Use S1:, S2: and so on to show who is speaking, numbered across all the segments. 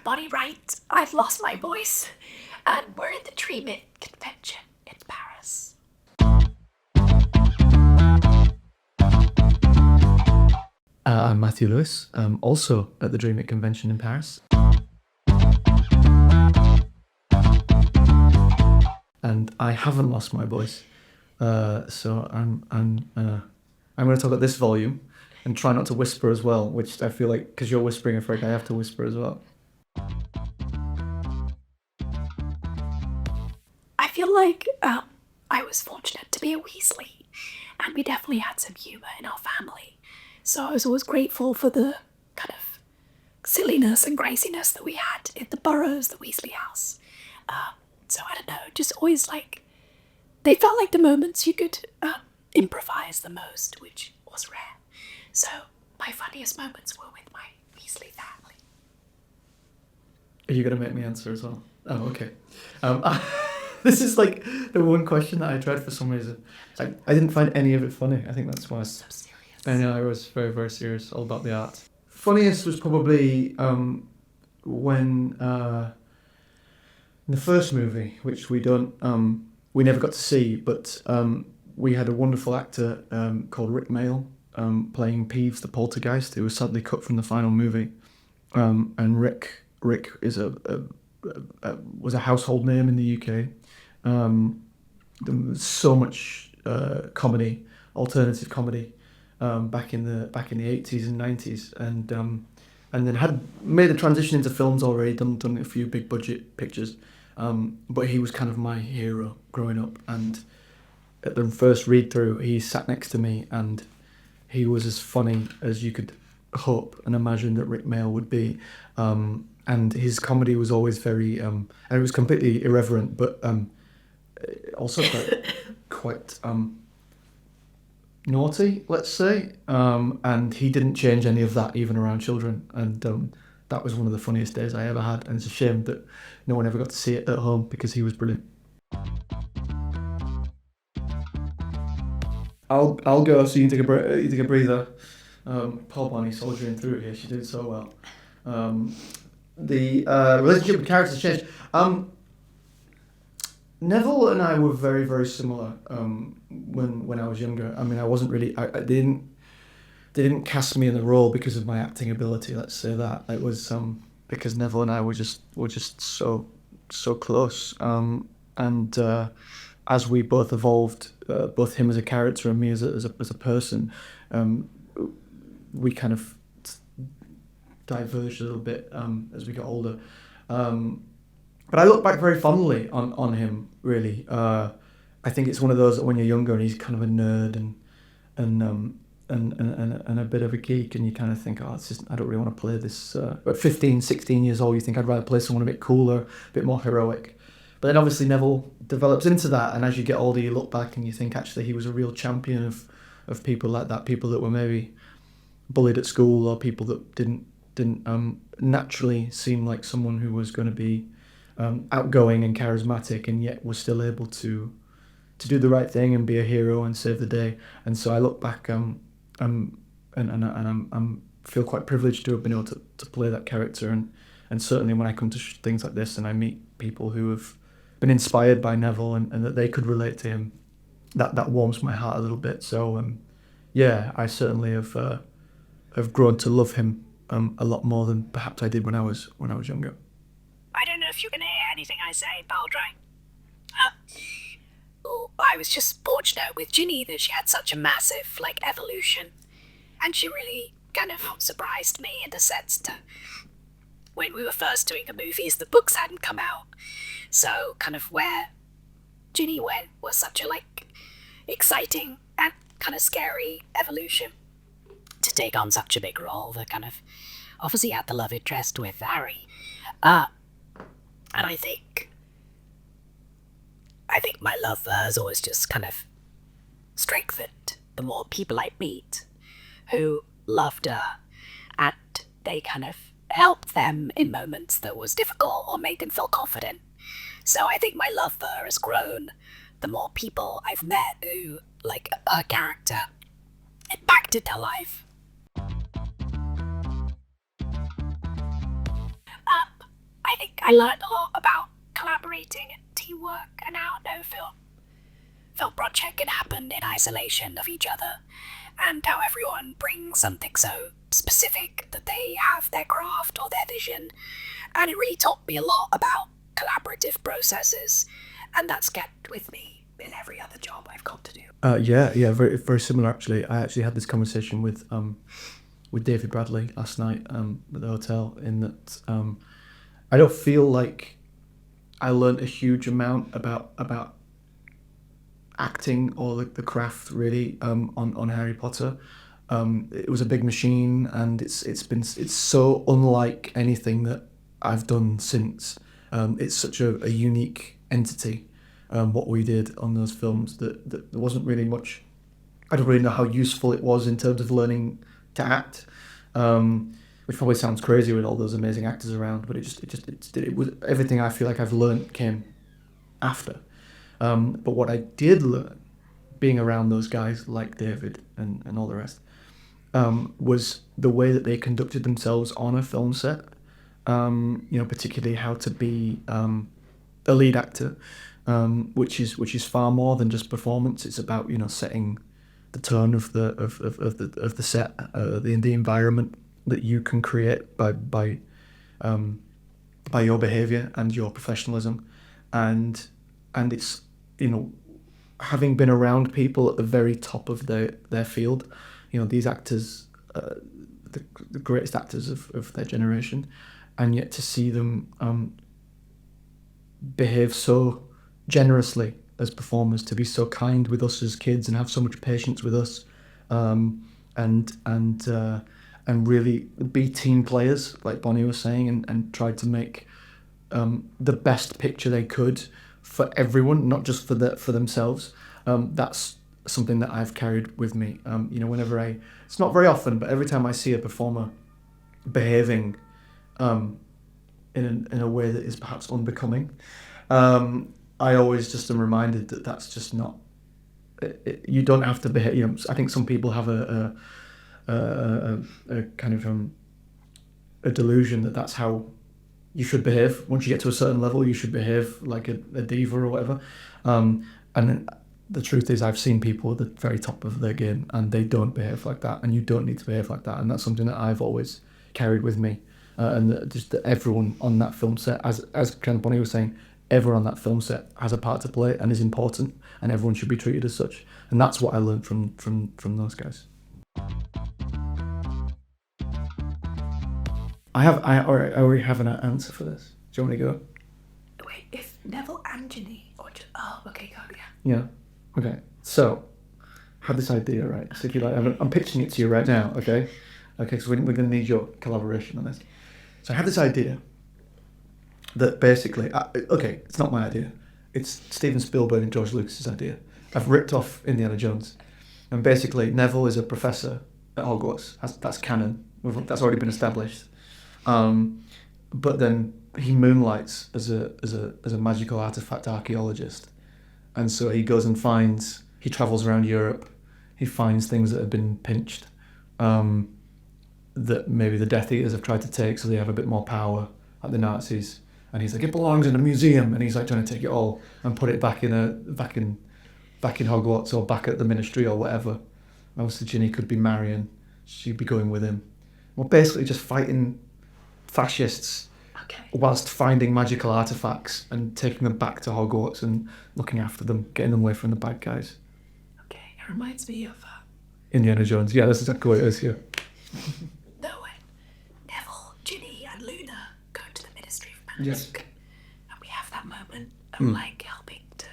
S1: Bonnie Wright. I've lost my voice. And we're in the Dream It convention in Paris.
S2: I'm Matthew Lewis, also at the Dream It convention in Paris. And I haven't lost my voice, so I'm going to talk at this volume and try not to whisper as well, which I feel like, because you're whispering, I feel like I have to whisper as well.
S1: I feel like I was fortunate to be a Weasley, and we definitely had some humour in our family. So I was always grateful for the kind of silliness and craziness that we had in the Burrows, the Weasley house. So I don't know, just always like, they felt like the moments you could improvise the most, which was rare. So my funniest moments were with my Weasley family.
S2: Are you going to make me answer as well? Oh, okay. This is like the one question that I dread for some reason. I didn't find any of it funny. I think that's why.
S1: So serious.
S2: I know, I was very, very serious, all about the art. Funniest was probably when in the first movie, which we never got to see, but we had a wonderful actor called Rick Mayall playing Peeves the Poltergeist, who was sadly cut from the final movie. And Rick is was a household name in the UK. There was so much comedy, alternative comedy, back in the 80s and 90s, and then had made the transition into films already, done a few big budget pictures, but he was kind of my hero growing up. And at the first read through, he sat next to me, and he was as funny as you could hope and imagine that Rick Mayall would be. And his comedy was always very, and it was completely irreverent, but also quite naughty, let's say. And he didn't change any of that, even around children. And that was one of the funniest days I ever had. And it's a shame that no one ever got to see it at home, because he was brilliant. I'll go, so you can take a breather. Poor Bonnie soldiering through it here. She did so well. The relationship with characters changed. Neville and I were very, very similar when I was younger. I mean, I wasn't really. They didn't cast me in the role because of my acting ability. Let's say that it was because Neville and I were just so close. And as we both evolved, both him as a character and me as a person, we kind of diverged a little bit as we got older. But I look back very fondly on him, really. I think it's one of those that when you're younger and he's kind of a nerd and a bit of a geek, and you kind of think, oh, it's just, I don't really want to play this. At 15, 16 years old, you think I'd rather play someone a bit cooler, a bit more heroic. But then obviously Neville develops into that, and as you get older, you look back and you think actually he was a real champion of people like that, people that were maybe bullied at school, or people that didn't naturally seem like someone who was going to be outgoing and charismatic, and yet was still able to do the right thing and be a hero and save the day. And so I look back and I'm feel quite privileged to have been able to play that character, and certainly when I come to things like this and I meet people who have been inspired by Neville and that they could relate to him, that warms my heart a little bit. So yeah, I certainly have grown to love him a lot more than perhaps I did when I was younger.
S1: I don't know if you can hear anything I say, Baldry. I was just fortunate with Ginny that she had such a massive, evolution. And she really kind of surprised me in the sense that when we were first doing the movies, the books hadn't come out. So kind of where Ginny went was such a, exciting and kind of scary evolution. To take on such a big role that kind of obviously had the love interest with Harry. And I think my love for her has always just kind of strengthened the more people I meet who loved her, and they kind of helped them in moments that was difficult or made them feel confident. So I think my love for her has grown the more people I've met who, like her character, impacted her life. I learned a lot about collaborating and teamwork and how no film project can happen in isolation of each other, and how everyone brings something so specific that they have their craft or their vision. And it really taught me a lot about collaborative processes, and that's kept with me in every other job I've got to do.
S2: Yeah, very very similar actually. I actually had this conversation with David Bradley last night at the hotel, in that I don't feel like I learned a huge amount about acting or the craft really on Harry Potter. It was a big machine, and it's so unlike anything that I've done since. It's such a unique entity, what we did on those films, that there wasn't really much. I don't really know how useful it was in terms of learning to act, which probably sounds crazy with all those amazing actors around, but it was everything I feel like I've learned came after. But what I did learn, being around those guys like David and all the rest, was the way that they conducted themselves on a film set. Particularly how to be a lead actor, which is far more than just performance. It's about setting the tone of the set, the environment that you can create by your behaviour and your professionalism, and it's having been around people at the very top of their field, these actors, the greatest actors of their generation, and yet to see them behave so generously as performers, to be so kind with us as kids and have so much patience with us, and really be team players, like Bonnie was saying, and try to make the best picture they could for everyone, not just for themselves. That's something that I've carried with me. Whenever it's not very often, but every time I see a performer behaving in a way that is perhaps unbecoming, I always just am reminded that that's just not. You don't have to behave. I think some people have a kind of a delusion that that's how you should behave. Once you get to a certain level, you should behave like a diva or whatever. And the truth is, I've seen people at the very top of their game, and they don't behave like that. And you don't need to behave like that. And that's something that I've always carried with me. And that everyone on that film set, as kind of Bonnie was saying, everyone on that film set has a part to play and is important, and everyone should be treated as such. And that's what I learned from those guys. I already have an answer for this. Do you want me to go?
S1: Wait, if Neville and Ginny, or just, okay, go, yeah.
S2: Yeah. Okay. So, I had this idea, right? So if you like, I'm pitching it to you right now. Okay. Okay. So we're going to need your collaboration on this. So I had this idea that basically, it's not my idea. It's Steven Spielberg and George Lucas's idea. I've ripped off Indiana Jones, and basically Neville is a professor at Hogwarts. That's canon. That's already been established. But then he moonlights as a magical artifact archaeologist, and so he goes and he travels around Europe. He finds things that have been pinched, that maybe the Death Eaters have tried to take, so they have a bit more power, like the Nazis. And he's like, it belongs in a museum, and he's like trying to take it all and put it back in Hogwarts, or back at the Ministry or whatever. Obviously, Ginny could be Marion; she'd be going with him. We're basically just fighting fascists, whilst finding magical artifacts and taking them back to Hogwarts and looking after them, getting them away from the bad guys.
S1: Okay, it reminds me of
S2: Indiana Jones. Yeah, that's exactly what it is here.
S1: No, when Neville, Ginny, and Luna go to the Ministry of Magic, and we have that moment of helping to,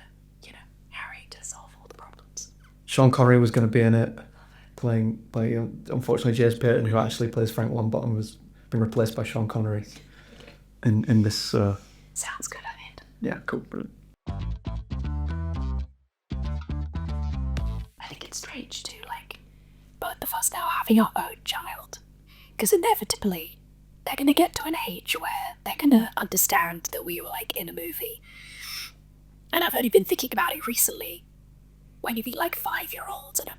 S1: Harry to solve all the problems.
S2: Sean Connery was going to be in it, playing unfortunately James Payton, who actually plays Frank Longbottom, was been replaced by Sean Connery in this.
S1: Sounds good, I mean.
S2: Yeah, cool, brilliant.
S1: I think it's strange too, both of us now having our own child, because inevitably they're going to get to an age where they're going to understand that we were in a movie. And I've only been thinking about it recently, when you meet 5-year-olds, and I'm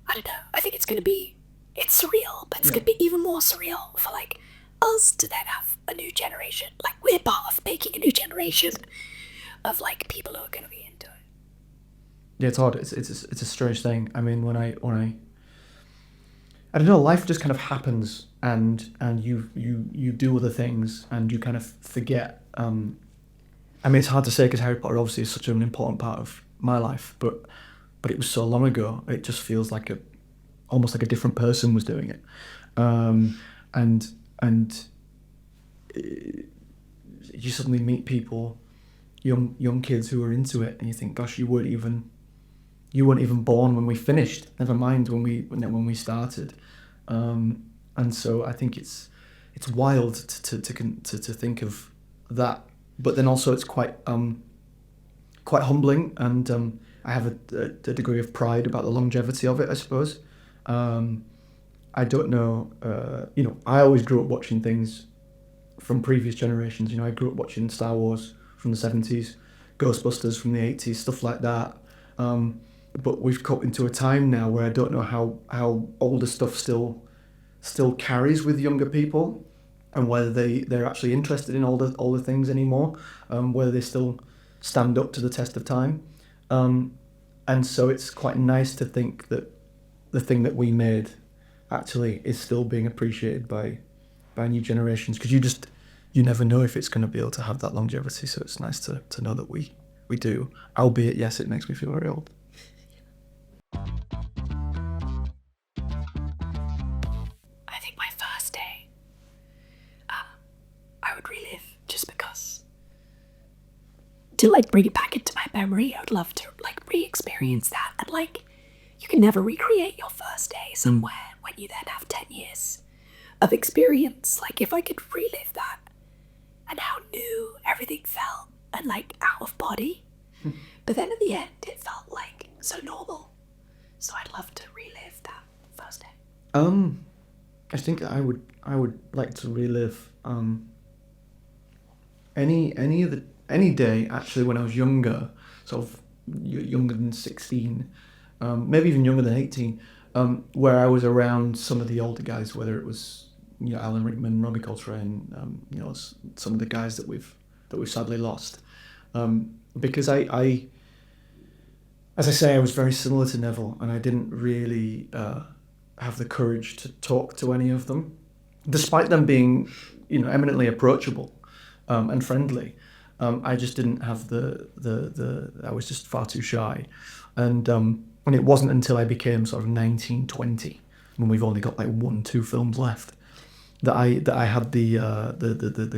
S1: I don't know, I think it's surreal, but it's going to be even more surreal for us to then have a new generation. Like, we're part of making a new generation of, like, people who are going to be into it.
S2: Yeah, it's odd. It's a strange thing. I mean, when I don't know, life just kind of happens, and you do other things, and you kind of forget. I mean, it's hard to say because Harry Potter obviously is such an important part of my life, but it was so long ago. It just feels like almost like a different person was doing it, and you suddenly meet people, young kids who are into it, and you think, gosh, you weren't even born when we finished. Never mind when we started. And so I think it's wild to think of that, but then also it's quite humbling, and I have a degree of pride about the longevity of it, I suppose. I don't know. I always grew up watching things from previous generations. I grew up watching Star Wars from the 70s, Ghostbusters from the 80s, stuff like that. But we've got into a time now where I don't know how older stuff still carries with younger people, and whether they're actually interested in older things anymore, whether they still stand up to the test of time. And so it's quite nice to think that the thing that we made actually is still being appreciated by new generations, because you never know if it's going to be able to have that longevity. So it's nice to know that we do, albeit, yes, it makes me feel very old.
S1: I think my first day, I would relive, just because. To, like, bring it back into my memory, I would love to, like, re-experience that. And, like, you can never recreate your first day somewhere when you then have 10 years of experience. Like, if I could relive that and how new everything felt and, like, out of body. But then at the end, it felt, like, so normal. So I'd love to relive that first day.
S2: I think I would like to relive any day actually when I was younger, sort of younger than 16, maybe even younger than 18, where I was around some of the older guys, whether it was Alan Rickman, Robbie Coltrane, some of the guys that we've sadly lost, because I as I say, I was very similar to Neville, and I didn't really have the courage to talk to any of them, despite them being, eminently approachable and friendly. I just didn't have I was just far too shy, and it wasn't until I became sort of 19, 20, when we've only got like 1-2 films left, that I had the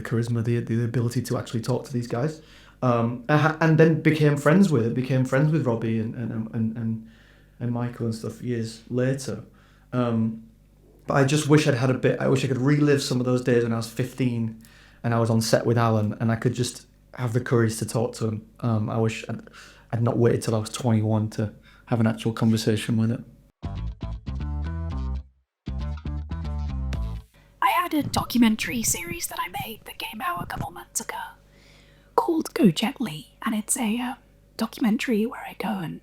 S2: charisma, the ability to actually talk to these guys. And then became friends with Robbie and Michael and stuff years later. But I just wish I wish I could relive some of those days when I was 15 and I was on set with Alan, and I could just have the courage to talk to him. I wish I'd not waited till I was 21 to have an actual conversation with him.
S1: I had a documentary series that I made that came out a couple months ago, called Go Gently, and it's a documentary where I go and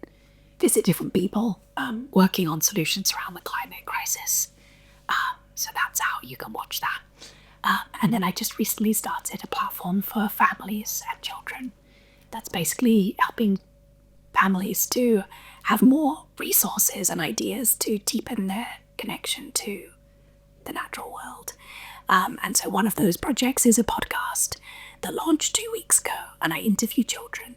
S1: visit different people working on solutions around the climate crisis. So that's how you can watch that. And then I just recently started a platform for families and children that's basically helping families to have more resources and ideas to deepen their connection to the natural world. And so one of those projects is a podcast that launched 2 weeks ago, and I interview children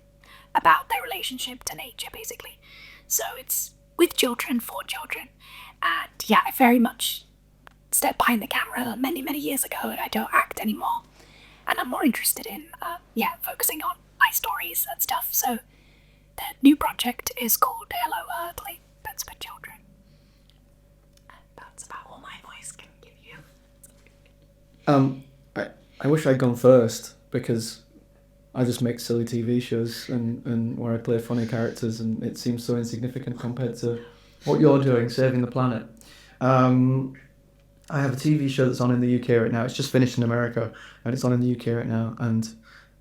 S1: about their relationship to nature, basically. So it's with children, for children. And yeah, I very much stepped behind the camera many, many years ago, and I don't act anymore. And I'm more interested in, focusing on my stories and stuff. So the new project is called Hello Earthly, that's for children. And that's about all my voice can give you.
S2: I wish I'd gone first, because I just make silly TV shows and where I play funny characters, and it seems so insignificant compared to what you're doing, saving the planet. I have a TV show that's on in the UK right now. It's just finished in America, and it's on in the UK right now, and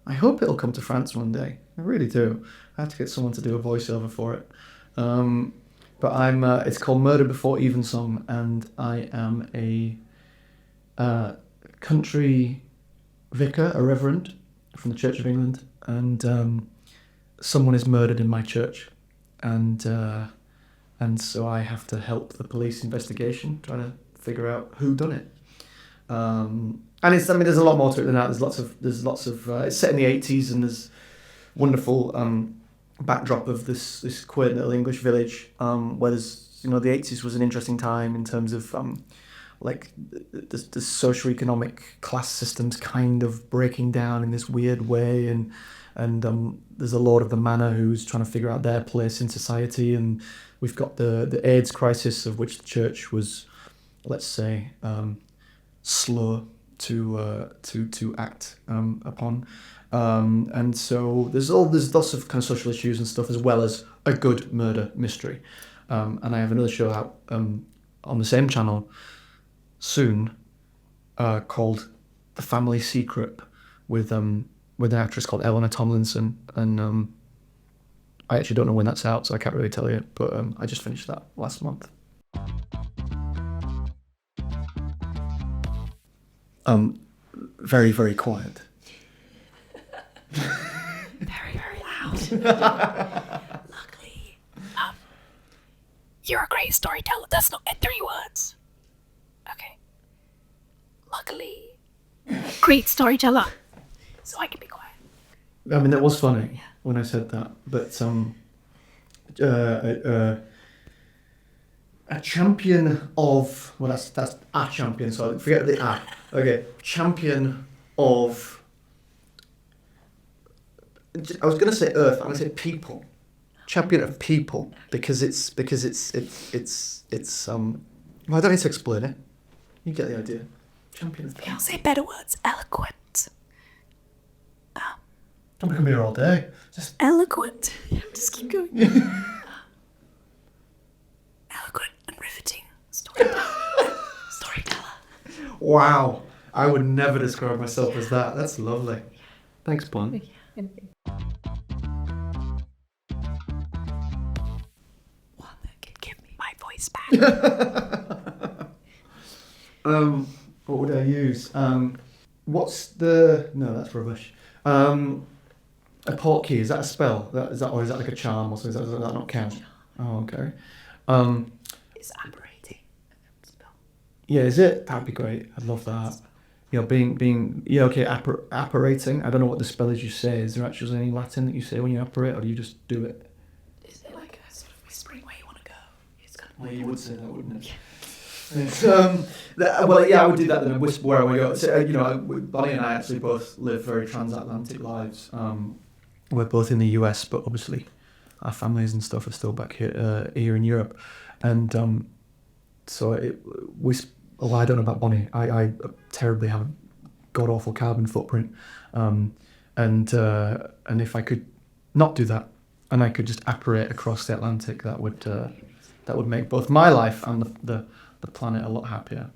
S2: I hope it'll come to France one day. I really do. I have to get someone to do a voiceover for it. But it's called Murder Before Evensong, and I am a country vicar, a reverend from the Church of England, and someone is murdered in my church, and so I have to help the police investigation, trying to figure out who done it. And there's a lot more to it than that. There's lots of. It's set in the 80s, and there's wonderful backdrop of this quaint little English village, where there's, the 80s was an interesting time in terms of like the socio-economic class systems kind of breaking down in this weird way, and there's a lord of the manor who's trying to figure out their place in society, and we've got the AIDS crisis, of which the church was, let's say, slow to act upon, and so there's lots of kind of social issues and stuff, as well as a good murder mystery, and I have another show out on the same channel soon, called The Family Secret, with an actress called Eleanor Tomlinson, and I actually don't know when that's out, so I can't really tell you, but I just finished that last month. Very, very quiet.
S1: Very, very loud. Luckily. You're a great storyteller. That's not in 3 words. Okay. Luckily. Great storyteller. So I can be quiet.
S2: I mean, that was funny when I said that, but a champion of, well, that's a champion, so forget the a. Okay, champion of, I was going to say Earth, I'm going to say people. Champion of people, because it's well, I don't need to explain it. You get the idea. Champion of people.
S1: I'll say better words. Eloquent.
S2: I'm going to be here all day. Just
S1: Eloquent. Just keep going. Eloquent and riveting storyteller.
S2: Wow, I would never describe myself as that. That's lovely. Thanks, Bon.
S1: One that can give me my voice back.
S2: What would I use? What's the? No, that's rubbish. A portkey, is that a spell? Or is that like a charm or something? Does that not count? Oh, okay.
S1: It's apparating. Spell.
S2: Yeah, is it? That'd be great. I'd love that. Being okay, apparating. I don't know what the spell is you say. Is there actually any Latin that you say when you apparate, or do you just do it?
S1: Is it like a sort of whispering where you want to go? It's kind of
S2: well, you would say that, wouldn't it? Well, yeah, I would do that then and whisper where I would go. So, Bonnie and I actually both live very transatlantic lives. We're both in the US, but obviously our families and stuff are still back here in Europe. And so I don't know about Bonnie. I terribly have a god-awful carbon footprint. And if I could not do that, and I could just apparate across the Atlantic, that would make both my life and the planet a lot happier.